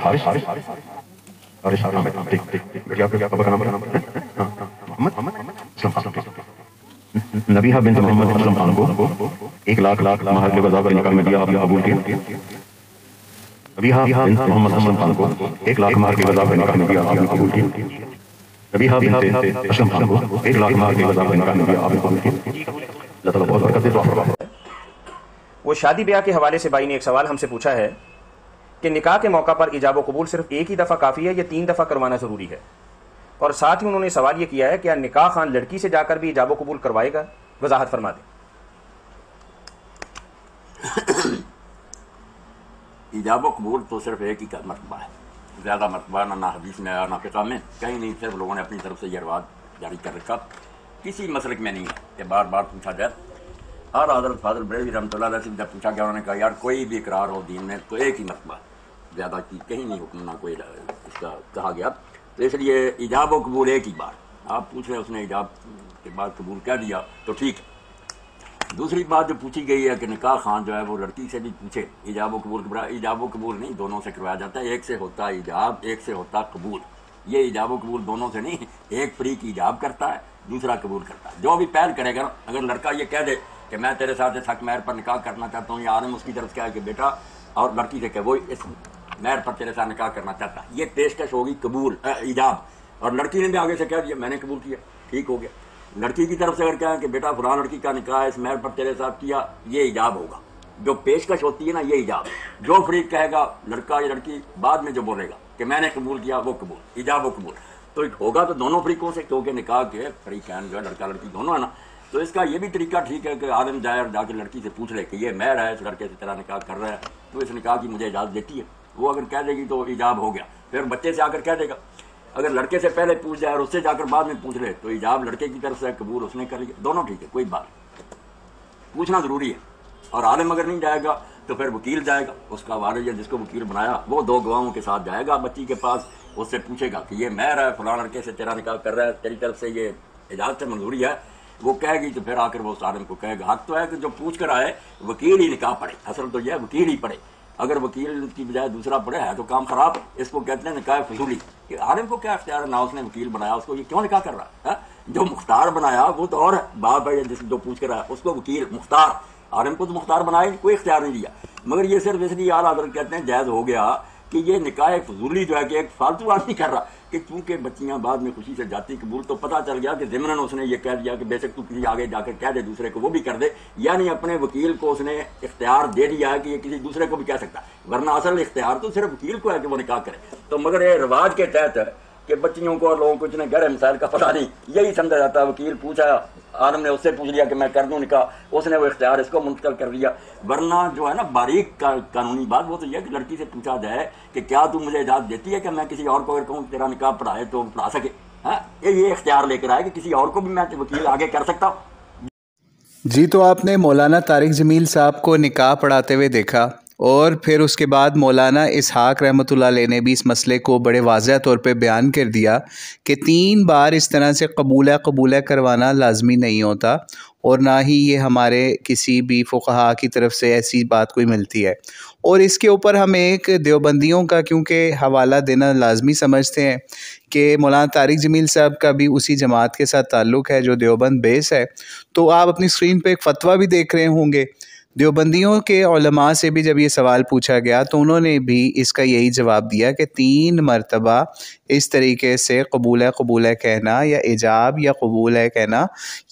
حارث حارث احمد بیٹی آپ کا نام محمد اسلم نبیہ بنت محمد اسلم خان کو 1 لاکھ مہر کے وضع پر نکاح میں دیا، آپ نے قبول کیا؟ نبیہ بنت محمد اسلم خان کو 1 لاکھ مہر کے وضع پر نکاح میں دیا، آپ نے قبول کیا؟ نبیہ بنت اسلم خان کو 1 لاکھ مہر کے وضع پر نکاح میں دیا، آپ نے قبول کیا؟ اللہ تعالیٰ بہت برکت دے. دعا فرمائیں. وہ شادی بیاہ کے حوالے سے بھائی نے ایک سوال ہم سے پوچھا ہے کہ نکاح کے موقع پر ایجاب و قبول صرف ایک ہی دفعہ کافی ہے یا 3 دفعہ کروانا ضروری ہے؟ اور ساتھ ہی انہوں نے سوال یہ کیا ہے کہ نکاح خان لڑکی سے جا کر بھی ایجاب و قبول کروائے گا؟ وضاحت فرما دیں. ایجاب و قبول تو صرف ایک ہی کا مرتبہ ہے، زیادہ مرتبہ نہ حدیث میں نہ فقہ میں کہیں نہیں، صرف لوگوں نے اپنی طرف سے یہ رواج جاری کر رکھا، کسی مسلک میں نہیں ہے کہ بار بار پوچھا جائے. اور حضرت فاضل بریلوی رحمۃ اللہ علیہ سے جب پوچھا گیا انہوں نے کہا یار کوئی بھی اقرار ہو دین میں تو ایک ہی مرتبہ، زیادہ کی کہیں نہیں حکم نہ کوئی اس کا کہا گیا. تو اس لیے ایجاب و قبول ایک ہی بار. آپ پوچھ رہے ہیں اس نے ایجاب کے بعد قبول کہہ دیا تو ٹھیک ہے. دوسری بات جو پوچھی گئی ہے کہ نکاح خان جو ہے وہ لڑکی سے بھی پوچھے ایجاب و قبول. ایجاب و قبول نہیں، دونوں سے کروایا جاتا ہے. ایک سے ہوتا ایجاب، ایک سے ہوتا قبول. یہ ایجاب و قبول دونوں سے نہیں، ایک فریق ایجاب کرتا ہے، دوسرا قبول کرتا ہے. جو بھی پہل کرے گا، اگر لڑکا یہ کہہ دے کہ میں تیرے ساتھ اس حق مہر پر نکاح کرنا چاہتا ہوں، یا عالم اس کی طرف کیا ہے کہ بیٹا، اور لڑکی سے کہ وہ اس مہر پر تیرے ساتھ نکاح کرنا چاہتا ہے، یہ پیشکش ہوگی قبول ایجاب. اور لڑکی نے بھی آگے سے کہہ دیا میں نے قبول کیا، ٹھیک ہو گیا. لڑکی کی طرف سے اگر کہا کہ بیٹا فلاں لڑکی کا نکاح اس مہر پر تیرے ساتھ کیا، یہ ایجاب ہوگا. جو پیشکش ہوتی ہے نا یہ ایجاب. جو فریق کہے گا لڑکا یا لڑکی بعد میں جو بولے گا کہ میں نے قبول کیا، وہ قبول، ایجاب و قبول. تو ہوگا تو دونوں فریقوں سے، کیونکہ نکاح کے فریقین جو ہے لڑکا لڑکی دونوں ہے نا. تو اس کا یہ بھی طریقہ ٹھیک ہے کہ عالم جائے اور جا کے لڑکی سے پوچھ لے کہ یہ مہر ہے، اس لڑکے سے تیرا نکاح کر رہا ہے، تو اس نکاح کی مجھے اجازت دیتی ہے. وہ اگر کہہ دے گی تو ایجاب ہو گیا. پھر بچے سے آ کر کہہ دے گا. اگر لڑکے سے پہلے پوچھ جائے اور اس سے جا کر بعد میں پوچھ لے تو ایجاب لڑکے کی طرف سے، قبول اس نے کر لیا. دونوں ٹھیک ہے، کوئی بات نہیں. پوچھنا ضروری ہے. اور عالم اگر نہیں جائے گا تو پھر وکیل جائے گا، اس کا والد یا جس کو وکیل بنایا وہ 2 گواہوں کے ساتھ جائے گا بچی کے پاس. اس سے پوچھے گا کہ یہ مہر ہے، فلاں لڑکے سے تیرا نکاح کر رہا ہے، تیری طرف سے یہ اجازت ہے، منظوری ہے. وہ کہے گی تو پھر آ کر وہ اس عالم کو کہے گا. حق تو ہے کہ جو پوچھ کر آئے وکیل ہی نکاح پڑھے. اصل تو یہ ہے وکیل ہی پڑھے. اگر وکیل کی بجائے دوسرا پڑھے ہے تو کام خراب ہے. اس کو کہتے ہیں نکاح فضولی. کہ عالم کو کیا اختیار ہے، نہ اس نے وکیل بنایا، اس کو یہ کیوں نکاح کر رہا ہے؟ جو مختار بنایا وہ تو اور باپ ہے جس جو پوچھ کر آیا اس کو وکیل مختار. عالم کو تو مختار بنایا، کوئی اختیار نہیں دیا. مگر یہ صرف اس لیے اعلیٰ حضرت کہتے ہیں جائز ہو گیا کہ یہ نکاح فضولی جو ہے کہ ایک فالتو آدمی کر رہا، کہ چونکہ بچیاں بعد میں خوشی سے جاتی قبول، تو پتہ چل گیا کہ ضمناً اس نے یہ کہہ دیا کہ بے شک تو کسی آگے جا کر کہہ دے دوسرے کو، وہ بھی کر دے. یعنی اپنے وکیل کو اس نے اختیار دے دیا ہے کہ یہ کسی دوسرے کو بھی کہہ سکتا ہے، ورنہ اصل اختیار تو صرف وکیل کو ہے کہ وہ نکاح کرے. تو مگر یہ رواج کے تحت ہے کہ بچیوں کو اور لوگوں کو اتنے گہرے مسائل کا پتہ نہیں، یہی سمجھا جاتا ہے وکیل پوچھا، عالم نے اس سے پوچھ لیا کہ میں کر دوں نکاح، اس نے وہ اختیار اس کو منتقل کر دیا. ورنہ جو ہے نا باریک قانونی بات وہ تو یہ کہ لڑکی سے پوچھا جائے کہ کیا تم مجھے اجازت دیتی ہے کہ میں کسی اور کو اگر کہوں تیرا نکاح پڑھائے تو پڑھا سکے. یہ اختیار لے کر آئے کہ کسی اور کو بھی میں وکیل آگے کر سکتا ہوں. جی تو آپ نے مولانا طارق جمیل صاحب کو نکاح پڑھاتے ہوئے دیکھا، اور پھر اس کے بعد مولانا اسحاق رحمۃ اللہ علیہ نے بھی اس مسئلے کو بڑے واضح طور پہ بیان کر دیا کہ 3 بار اس طرح سے قبولہ کروانا لازمی نہیں ہوتا، اور نہ ہی یہ ہمارے کسی بھی فقہا کی طرف سے ایسی بات کوئی ملتی ہے. اور اس کے اوپر ہم ایک دیوبندیوں کا کیونکہ حوالہ دینا لازمی سمجھتے ہیں کہ مولانا طارق جمیل صاحب کا بھی اسی جماعت کے ساتھ تعلق ہے جو دیوبند بیس ہے. تو آپ اپنی اسکرین پہ ایک فتویٰ بھی دیکھ رہے ہوں گے. دیوبندیوں کے علماء سے بھی جب یہ سوال پوچھا گیا تو انہوں نے بھی اس کا یہی جواب دیا کہ 3 مرتبہ اس طریقے سے قبولہ کہنا یا ایجاب یا قبول ہے کہنا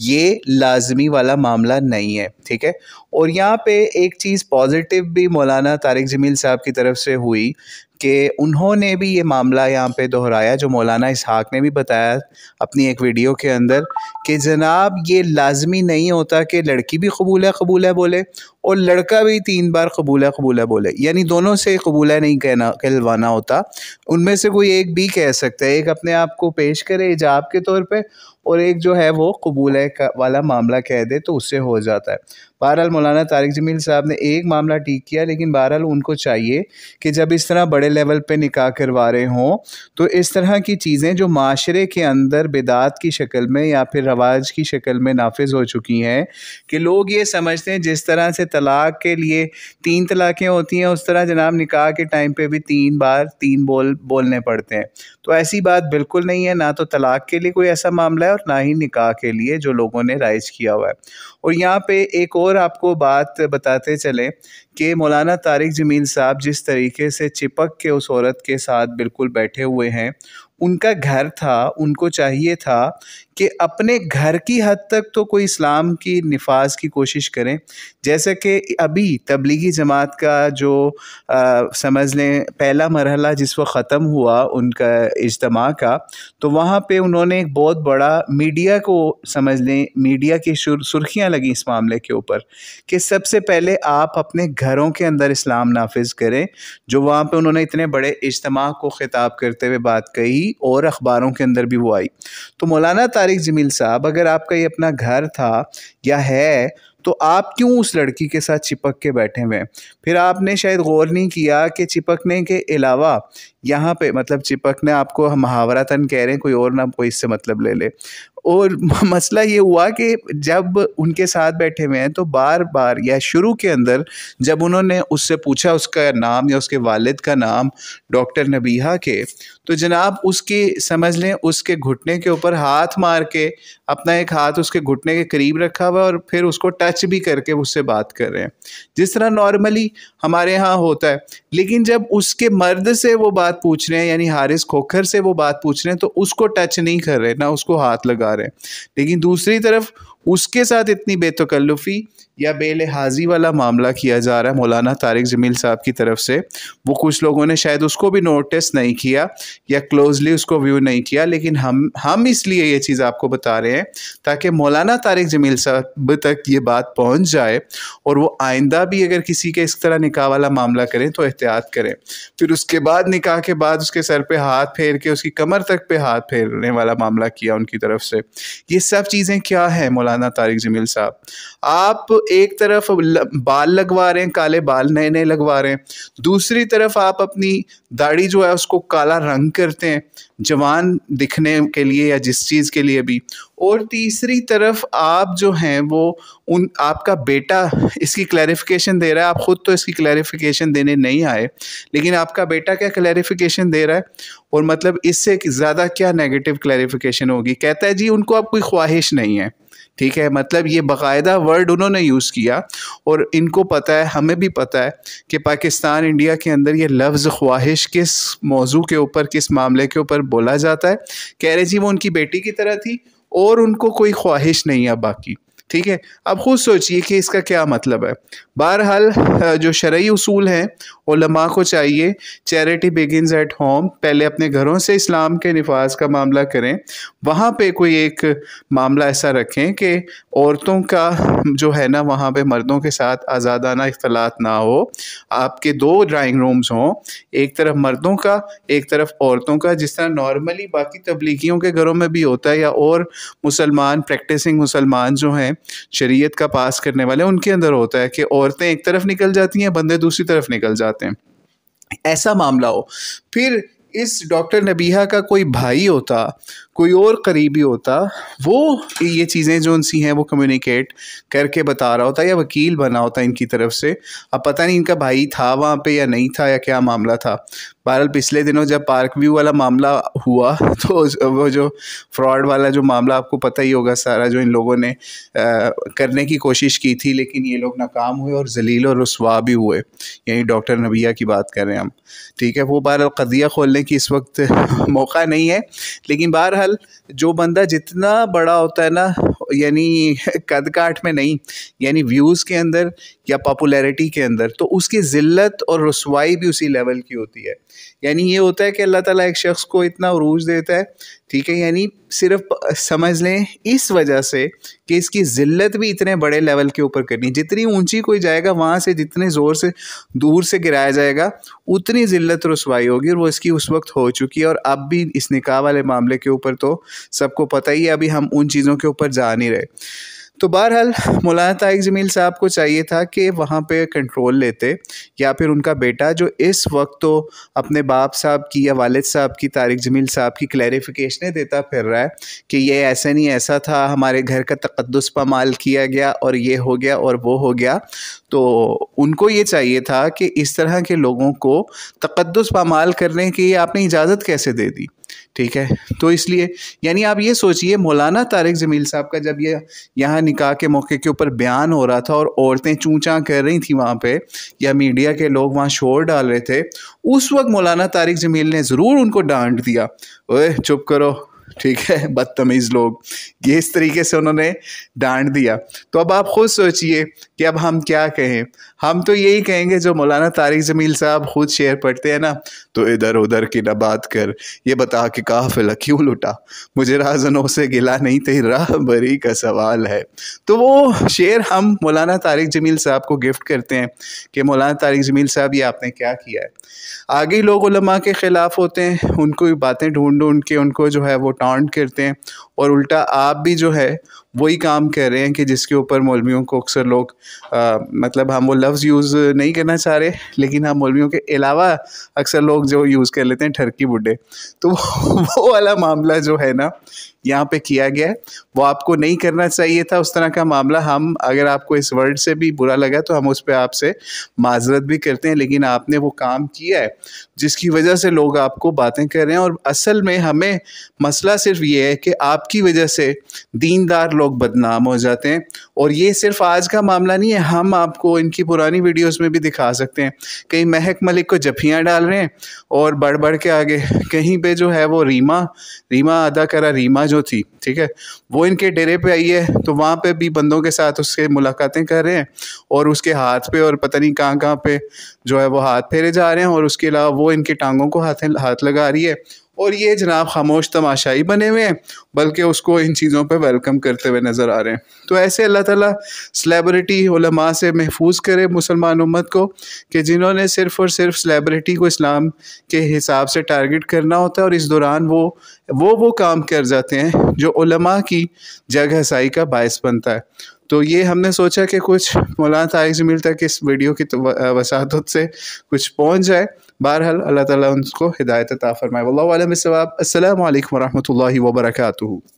یہ لازمی والا معاملہ نہیں ہے. ٹھیک ہے. اور یہاں پہ ایک چیز پازیٹیو بھی مولانا طارق جمیل صاحب کی طرف سے ہوئی کہ انہوں نے بھی یہ معاملہ یہاں پہ دہرایا جو مولانا اسحاق نے بھی بتایا اپنی ایک ویڈیو کے اندر کہ جناب یہ لازمی نہیں ہوتا کہ لڑکی بھی قبولہ بولے اور لڑکا بھی 3 بار قبولہ بولے. یعنی دونوں سے قبولہ نہیں کہلوانا ہوتا، ان میں سے کوئی ایک بھی کہہ سکتا ہے. ایک اپنے آپ کو پیش کرے ایجاب کے طور پہ اور ایک جو ہے وہ قبول والا معاملہ کہہ دے تو اس سے ہو جاتا ہے۔ بہرحال مولانا طارق جمیل صاحب نے ایک معاملہ ٹھیک کیا، لیکن بہرحال ان کو چاہیے کہ جب اس طرح بڑے لیول پہ نکاح کروا رہے ہوں تو اس طرح کی چیزیں جو معاشرے کے اندر بدعت کی شکل میں یا پھر رواج کی شکل میں نافذ ہو چکی ہیں، کہ لوگ یہ سمجھتے ہیں جس طرح سے طلاق کے لیے 3 طلاقیں ہوتی ہیں اس طرح جناب نکاح کے ٹائم پہ بھی 3 بار 3 بولنے پڑتے ہیں، تو ایسی بات بالکل نہیں ہے۔ نہ تو طلاق کے لیے کوئی ایسا معاملہ ہے اور نہ ہی نکاح کے لیے جو لوگوں نے رائج کیا ہوا ہے۔ اور یہاں پہ ایک اور آپ کو بات بتاتے چلیں کہ مولانا طارق جمیل صاحب جس طریقے سے چپک کے اس عورت کے ساتھ بالکل بیٹھے ہوئے ہیں، ان کا گھر تھا، ان کو چاہیے تھا کہ اپنے گھر کی حد تک تو کوئی اسلام کی نفاذ کی کوشش کریں، جیسا کہ ابھی تبلیغی جماعت کا جو سمجھ لیں پہلا مرحلہ جس وقت ختم ہوا ان کا اجتماع کا، تو وہاں پہ انہوں نے ایک بہت بڑا میڈیا کو سمجھ لیں میڈیا کی سرخیاں لگیں اس معاملے کے اوپر کہ سب سے پہلے آپ اپنے گھروں کے اندر اسلام نافذ کریں، جو وہاں پہ انہوں نے اتنے بڑے اجتماع کو خطاب کرتے ہوئے بات کہی اور اخباروں کے اندر بھی وہ آئی۔ تو مولانا طارق جمیل صاحب اگر آپ کا یہ اپنا گھر تھا یا ہے تو آپ کیوں اس لڑکی کے ساتھ چپک کے بیٹھے ہوئے ہیں؟ پھر آپ نے شاید غور نہیں کیا کہ چپکنے کے علاوہ یہاں پہ مطلب چپکنے آپ کو محاورتاً کہہ رہے ہیں، کوئی اور نہ کوئی اس سے مطلب لے لے، اور مسئلہ یہ ہوا کہ جب ان کے ساتھ بیٹھے ہوئے ہیں تو بار بار یا شروع کے اندر جب انہوں نے اس سے پوچھا اس کا نام یا اس کے والد کا نام ڈاکٹر نبیہہ کے، تو جناب اس کی سمجھ لیں اس کے گھٹنے کے اوپر ہاتھ مار کے اپنا ایک ہاتھ اس کے گھٹنے کے قریب رکھا ہوا اور پھر اس کو ٹچ بھی کر کے اس سے بات کر رہے ہیں جس طرح نارملی ہمارے ہاں ہوتا ہے۔ لیکن جب اس کے مرد سے وہ بات پوچھ رہے ہیں یعنی حارث کھوکھر سے وہ بات پوچھ رہے ہیں تو اس کو ٹچ نہیں کر رہے، نہ اس کو ہاتھ لگا رہے ہیں، لیکن دوسری طرف اس کے ساتھ اتنی بے تکلفی یا بے لحاظی والا معاملہ کیا جا رہا ہے مولانا طارق جمیل صاحب کی طرف سے۔ وہ کچھ لوگوں نے شاید اس کو بھی نوٹس نہیں کیا یا کلوزلی اس کو ویو نہیں کیا، لیکن ہم اس لیے یہ چیز آپ کو بتا رہے ہیں تاکہ مولانا طارق جمیل صاحب تک یہ بات پہنچ جائے اور وہ آئندہ بھی اگر کسی کے اس طرح نکاح والا معاملہ کریں تو احتیاط کریں۔ پھر اس کے بعد نکاح کے بعد اس کے سر پہ ہاتھ پھیر کے اس کی کمر تک پہ ہاتھ پھیرنے والا معاملہ کیا ان کی طرف سے، یہ سب چیزیں کیا ہیں مولانا طارق جمیل صاحب؟ آپ ایک طرف بال لگوا رہے ہیں، کالے بال نئے نئے لگوا رہے ہیں، دوسری طرف آپ اپنی داڑھی جو ہے اس کو کالا رنگ کرتے ہیں جوان دکھنے کے لیے یا جس چیز کے لیے بھی، اور تیسری طرف آپ جو ہیں وہ آپ کا بیٹا اس کی کلیریفیکیشن دے رہا ہے۔ آپ خود تو اس کی کلیریفیکیشن دینے نہیں آئے، لیکن آپ کا بیٹا کیا کلیریفیکیشن دے رہا ہے، اور مطلب اس سے زیادہ کیا نیگیٹو کلیریفیکیشن ہوگی؟ کہتا ہے جی ان کو اب کوئی خواہش نہیں ہے، ٹھیک ہے، مطلب یہ باقاعدہ ورڈ انہوں نے یوز کیا، اور ان کو پتہ ہے، ہمیں بھی پتہ ہے کہ پاکستان انڈیا کے اندر یہ لفظ خواہش کس موضوع کے اوپر کس معاملے کے اوپر بولا جاتا ہے۔ کہہ رہے جی وہ ان کی بیٹی کی طرح تھی اور ان کو کوئی خواہش نہیں ہے باقی، ٹھیک ہے۔ اب خود سوچئے کہ اس کا کیا مطلب ہے۔ بہرحال جو شرعی اصول ہیں علماء کو چاہیے چیریٹی بگنز ایٹ ہوم، پہلے اپنے گھروں سے اسلام کے نفاذ کا معاملہ کریں، وہاں پہ کوئی ایک معاملہ ایسا رکھیں کہ عورتوں کا جو ہے نا وہاں پہ مردوں کے ساتھ آزادانہ اختلاط نہ ہو، آپ کے 2 ڈرائنگ رومز ہوں، ایک طرف مردوں کا ایک طرف عورتوں کا، جس طرح نارملی باقی تبلیغیوں کے گھروں میں بھی ہوتا ہے یا اور مسلمان پریکٹسنگ مسلمان جو ہیں شریعت کا پاس کرنے والے ان کے اندر ہوتا ہے کہ عورتیں ایک طرف نکل جاتی ہیں، بندے دوسری طرف نکل جاتے ہیں، ایسا معاملہ ہو۔ پھر اس ڈاکٹر نبیہہ کا کوئی بھائی ہوتا، کوئی اور قریبی ہوتا، وہ یہ چیزیں جو ان سی ہیں وہ کمیونیکیٹ کر کے بتا رہا ہوتا یا وکیل بنا ہوتا ان کی طرف سے۔ اب پتہ نہیں ان کا بھائی تھا وہاں پہ یا نہیں تھا یا کیا معاملہ تھا۔ بہرحال پچھلے دنوں جب پارک ویو والا معاملہ ہوا تو وہ جو فراڈ والا جو معاملہ آپ کو پتہ ہی ہوگا سارا، جو ان لوگوں نے کرنے کی کوشش کی تھی لیکن یہ لوگ ناکام ہوئے اور ذلیل اور رسوا بھی ہوئے، یعنی ڈاکٹر نبیہہ کی بات کر رہے ہیں ہم، ٹھیک ہے۔ وہ بہرحال قضیہ کھولنے کی اس وقت موقع نہیں ہے، لیکن بہرحال جو بندہ جتنا بڑا ہوتا ہے نا یعنی قد کاٹ میں نہیں، یعنی ویوز کے اندر یا پاپولیرٹی کے اندر، تو اس کی ذلت اور رسوائی بھی اسی لیول کی ہوتی ہے. یعنی یہ ہوتا ہے کہ اللہ تعالیٰ ایک شخص کو اتنا عروج دیتا ہے، ٹھیک ہے، یعنی صرف سمجھ لیں اس وجہ سے کہ اس کی ذلت بھی اتنے بڑے لیول کے اوپر کرنی، جتنی اونچی کوئی جائے گا وہاں سے جتنے زور سے دور سے گرایا جائے گا اتنی ذلت رسوائی ہوگی، اور وہ اس کی اس وقت ہو چکی ہے. اور اب بھی اس نکاح والے معاملے کے اوپر تو سب کو پتہ ہی ہے، ابھی ہم ان چیزوں کے اوپر جا نہیں رہے. تو بہرحال مولانا طارق جمیل صاحب کو چاہیے تھا کہ وہاں پہ کنٹرول لیتے، یا پھر ان کا بیٹا جو اس وقت تو اپنے باپ صاحب کی یا والد صاحب کی، طارق جمیل صاحب کی کلیریفیکیشنیں دیتا پھر رہا ہے کہ یہ ایسا نہیں ایسا تھا، ہمارے گھر کا تقدس پامال کیا گیا اور یہ ہو گیا اور وہ ہو گیا. تو ان کو یہ چاہیے تھا کہ اس طرح کے لوگوں کو تقدس پامال کرنے کی آپ نے اجازت کیسے دے دی؟ ٹھیک ہے. تو اس لیے یعنی آپ یہ سوچئے مولانا طارق جمیل صاحب کا جب یہ یہاں نکاح کے موقع کے اوپر بیان ہو رہا تھا اور عورتیں چونچاں کر رہی تھیں وہاں پہ، یا میڈیا کے لوگ وہاں شور ڈال رہے تھے، اس وقت مولانا طارق جمیل نے ضرور ان کو ڈانٹ دیا، اوے چپ کرو، ٹھیک ہے، بدتمیز لوگ، یہ اس طریقے سے انہوں نے ڈانٹ دیا. تو اب آپ خود سوچئے کہ اب ہم کیا کہیں. ہم تو یہی کہیں گے جو مولانا طارق جمیل صاحب خود شعر پڑھتے ہیں نا، تو ادھر ادھر کی نہ بات کر، یہ بتا کہ قافلہ کیوں لٹا، مجھے راہزنوں سے گلا نہیں تیری راہ بری کا سوال ہے. تو وہ شعر ہم مولانا طارق جمیل صاحب کو گفٹ کرتے ہیں کہ مولانا طارق جمیل صاحب یہ آپ نے کیا کیا ہے. آگے لوگ علماء کے خلاف ہوتے ہیں، ان کو باتیں ڈھونڈ کے ان کو جو ہے وہ ٹانٹ کرتے ہیں، اور الٹا آپ بھی جو ہے وہی کام کر رہے ہیں کہ جس کے اوپر مولویوں کو اکثر لوگ مطلب ہم وہ لفظ یوز نہیں کرنا چاہ رہے، لیکن ہم مولویوں کے علاوہ اکثر لوگ جو یوز کر لیتے ہیں ٹھرکی بڈھے. تو وہ والا معاملہ جو ہے نا یہاں پہ کیا گیا ہے، وہ آپ کو نہیں کرنا چاہیے تھا اس طرح کا معاملہ. ہم اگر آپ کو اس ورڈ سے بھی برا لگا تو ہم اس پہ آپ سے معذرت بھی کرتے ہیں، لیکن آپ نے وہ کام کیا ہے جس کی وجہ سے لوگ آپ کو باتیں کر رہے ہیں. اور اصل میں ہمیں مسئلہ صرف یہ ہے کہ آپ کی وجہ سے دیندار لوگ بدنام ہو جاتے ہیں. اور یہ صرف آج کا معاملہ نہیں ہے، ہم آپ کو ان کی پرانی ویڈیوز میں بھی دکھا سکتے ہیں. کہیں مہک ملک کو جفیاں ڈال رہے ہیں اور بڑھ بڑھ کے آگے، کہیں پہ جو ہے وہ ریما اداکارہ ریما جو تھی، ٹھیک ہے، وہ ان کے ڈیرے پہ آئی ہے، تو وہاں پہ بھی بندوں کے ساتھ اس سے ملاقاتیں کر رہے ہیں، اور اس کے ہاتھ پہ اور پتہ نہیں کہاں پہ جو ہے وہ ہاتھ پھیرے جا رہے ہیں، اور اس کے علاوہ وہ ان کی ٹانگوں کو ہاتھ لگا رہی ہے. اور یہ جناب خاموش تماشائی بنے ہوئے ہیں، بلکہ اس کو ان چیزوں پہ ویلکم کرتے ہوئے نظر آ رہے ہیں. تو ایسے اللہ تعالیٰ سلیبریٹی علماء سے محفوظ کرے مسلمان امت کو، کہ جنہوں نے صرف اور صرف سلیبریٹی کو اسلام کے حساب سے ٹارگٹ کرنا ہوتا ہے، اور اس دوران وہ کام کر جاتے ہیں جو علماء کی جگ ہسائی کا باعث بنتا ہے. تو یہ ہم نے سوچا کہ کچھ مولانا طارق جمیل تک اس ویڈیو کی وساطت سے کچھ پہنچ جائے. بہرحال اللہ تعالیٰ ان کو ہدایت عطا فرمائے. واللہ اعلم بالصواب. السلام علیکم ورحمۃ اللہ وبرکاتہ.